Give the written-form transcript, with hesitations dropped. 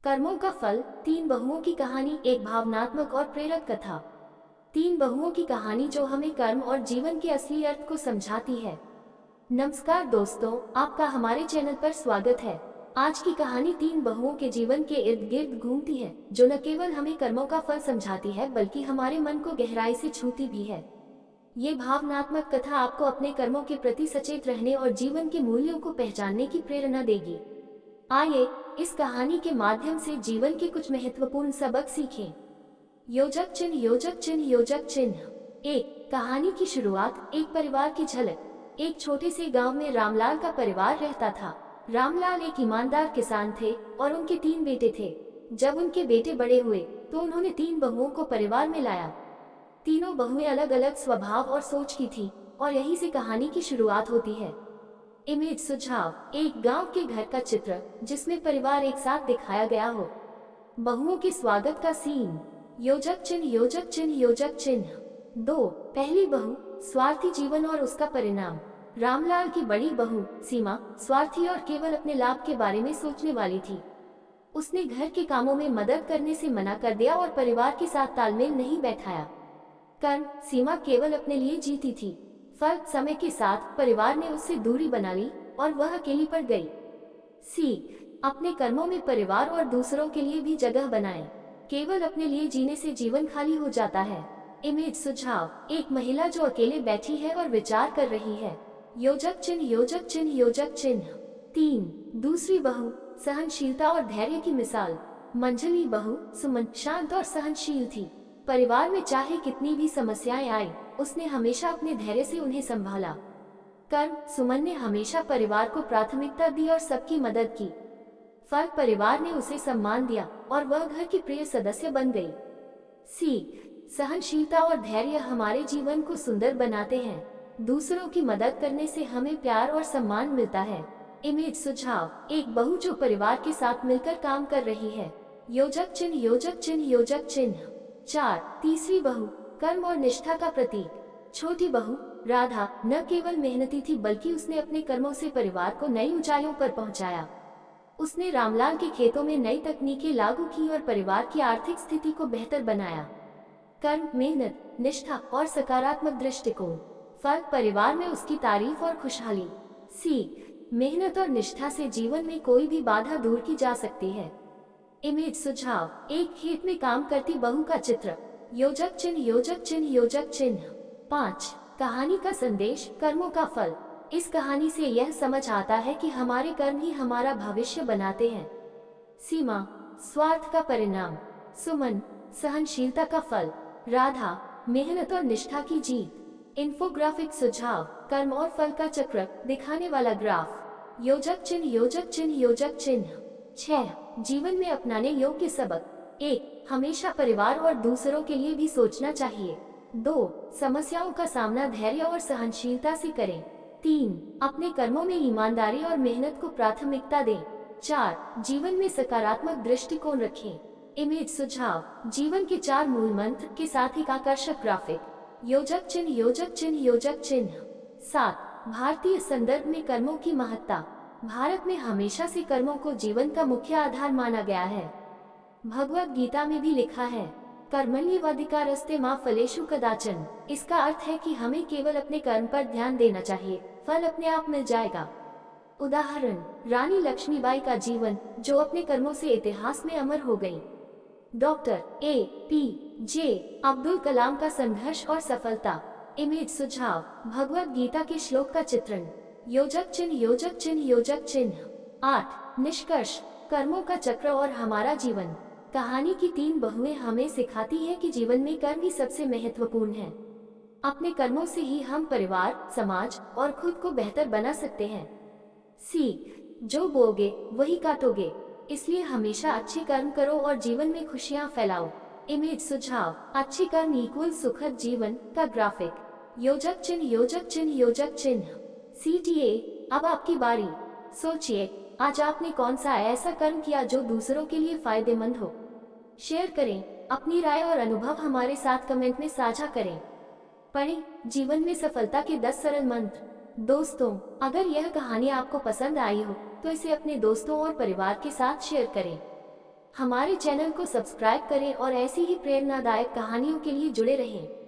कर्मों का फल। तीन बहुओं की कहानी एक भावनात्मक और प्रेरक कथा। तीन बहुओं की कहानी जो हमें कर्म और जीवन के असली अर्थ को समझाती है। नमस्कार दोस्तों, आपका हमारे चैनल पर स्वागत है। आज की कहानी तीन बहुओं के जीवन के इर्द गिर्द घूमती है, जो न केवल हमें कर्मों का फल समझाती है बल्कि हमारे मन को गहराई से छूती भी है। ये भावनात्मक कथा आपको अपने कर्मों के प्रति सचेत रहने और जीवन के मूल्यों को पहचानने की प्रेरणा देगी। आइए इस कहानी के माध्यम से जीवन के कुछ महत्वपूर्ण सबक सीखें। योजक चिन्ह, योजक चिन्ह, योजक चिन्ह। एक, कहानी की शुरुआत। एक परिवार की झलक। एक छोटे से गांव में रामलाल का परिवार रहता था। रामलाल एक ईमानदार किसान थे और उनके तीन बेटे थे। जब उनके बेटे बड़े हुए तो उन्होंने तीन बहुओं को परिवार में लाया। तीनों बहुएं अलग अलग स्वभाव और सोच की थी और यहीं से कहानी की शुरुआत होती है। इमेज सुझाव। एक गांव के घर का चित्र जिसमें परिवार एक साथ दिखाया गया हो। बहुओं के स्वागत का सीन। योजक चिन्ह, योजक चिन्ह, योजक चिन्ह। दो, पहली बहू। स्वार्थी जीवन और उसका परिणाम। रामलाल की बड़ी बहू सीमा स्वार्थी और केवल अपने लाभ के बारे में सोचने वाली थी। उसने घर के कामों में मदद करने से मना कर दिया और परिवार के साथ तालमेल नहीं बैठाया। कर्म। सीमा केवल अपने लिए जीती थी। फल। समय के साथ परिवार ने उससे दूरी बना ली और वह अकेली पड़ गई। सीख। अपने कर्मों में परिवार और दूसरों के लिए भी जगह बनाएं। केवल अपने लिए जीने से जीवन खाली हो जाता है। इमेज सुझाव। एक महिला जो अकेले बैठी है और विचार कर रही है। योजक चिन्ह, योजक चिन्ह, योजक चिन्ह। तीन, दूसरी बहू। सहनशीलता और धैर्य की मिसाल। मंझली बहू सुमन शांत और सहनशील थी। परिवार में चाहे कितनी भी समस्याएं आई, उसने हमेशा अपने धैर्य से उन्हें संभाला। कर्म। सुमन ने हमेशा परिवार को प्राथमिकता दी और सबकी मदद की। फल। परिवार ने उसे सम्मान दिया और वह घर की प्रिय सदस्य बन गई। सीख। सहनशीलता और धैर्य हमारे जीवन को सुंदर बनाते हैं। दूसरों की मदद करने से हमें प्यार और सम्मान मिलता है। इमेज सुझाव। एक बहू जो परिवार के साथ मिलकर काम कर रही है। योजक चिन्ह, योजक चिन्ह, योजक चिन्ह। चार, तीसरी बहू। कर्म और निष्ठा का प्रतीक। छोटी बहू राधा न केवल मेहनती थी बल्कि उसने अपने कर्मों से परिवार को नई ऊंचाइयों पर पहुंचाया। उसने रामलाल के खेतों में नई तकनीकें लागू की और परिवार की आर्थिक स्थिति को बेहतर बनाया। कर्म। मेहनत, निष्ठा और सकारात्मक दृष्टिकोण। फल। परिवार में उसकी तारीफ और खुशहाली। सीख। मेहनत और निष्ठा से जीवन में कोई भी बाधा दूर की जा सकती है। इमेज सुझाव। एक खेत में काम करती बहू का चित्र। योजक चिन्ह, योजक चिन्ह, योजक चिन्ह। पाँच, कहानी का संदेश। कर्मों का फल। इस कहानी से यह समझ आता है कि हमारे कर्म ही हमारा भविष्य बनाते हैं। सीमा स्वार्थ का परिणाम। सुमन सहनशीलता का फल। राधा मेहनत और निष्ठा की जीत। इन्फोग्राफिक सुझाव। कर्म और फल का चक्र दिखाने वाला ग्राफ। योजक चिन्ह, योजक चिन्ह, योजक चिन्ह। छह, जीवन में अपनाने योग्य सबक। एक, हमेशा परिवार और दूसरों के लिए भी सोचना चाहिए। दो, समस्याओं का सामना धैर्य और सहनशीलता से करें। तीन, अपने कर्मों में ईमानदारी और मेहनत को प्राथमिकता दें। चार, जीवन में सकारात्मक दृष्टिकोण रखें। इमेज सुझाव। जीवन के चार मूल मंत्र के साथ एक आकर्षक ग्राफिक। योजक चिन्ह, योजक चिन्ह, योजक चिन्ह। सात, भारतीय संदर्भ में कर्मों की महत्ता। भारत में हमेशा से कर्मों को जीवन का मुख्य आधार माना गया है। भगवत गीता में भी लिखा है, कर्मण्येवाधिकारस्ते मा फलेषु कदाचन। इसका अर्थ है कि हमें केवल अपने कर्म पर ध्यान देना चाहिए, फल अपने आप मिल जाएगा। उदाहरण, रानी लक्ष्मीबाई का जीवन जो अपने कर्मों से इतिहास में अमर हो गई। डॉक्टर APJ अब्दुल कलाम का संघर्ष और सफलता। इमेज सुझाव। भगवत गीता के श्लोक का चित्रण। योजक चिन्ह, योजक चिन्ह, योजक चिन्ह। 8, निष्कर्ष। कर्मों का चक्र और हमारा जीवन। कहानी की तीन बहुएं हमें सिखाती हैं कि जीवन में कर्म ही सबसे महत्वपूर्ण है। अपने कर्मों से ही हम परिवार, समाज और खुद को बेहतर बना सकते हैं। सीख, जो बोगे वही काटोगे, इसलिए हमेशा अच्छे कर्म करो और जीवन में खुशियां फैलाओ। इमेज सुझाव। अच्छे कर्म इक्वल सुखद जीवन का ग्राफिक। योजक चिन्ह, योजक चिन्ह, योजक चिन्ह। CTA, अब आपकी बारी। सोचिए, आज आपने कौन सा ऐसा कर्म किया जो दूसरों के लिए फायदेमंद हो। शेयर करें अपनी राय और अनुभव हमारे साथ कमेंट में साझा करें। पढ़ें जीवन में सफलता के 10 सरल मंत्र। दोस्तों, अगर यह कहानी आपको पसंद आई हो तो इसे अपने दोस्तों और परिवार के साथ शेयर करें। हमारे चैनल को सब्सक्राइब करें और ऐसी ही प्रेरणादायक कहानियों के लिए जुड़े रहें।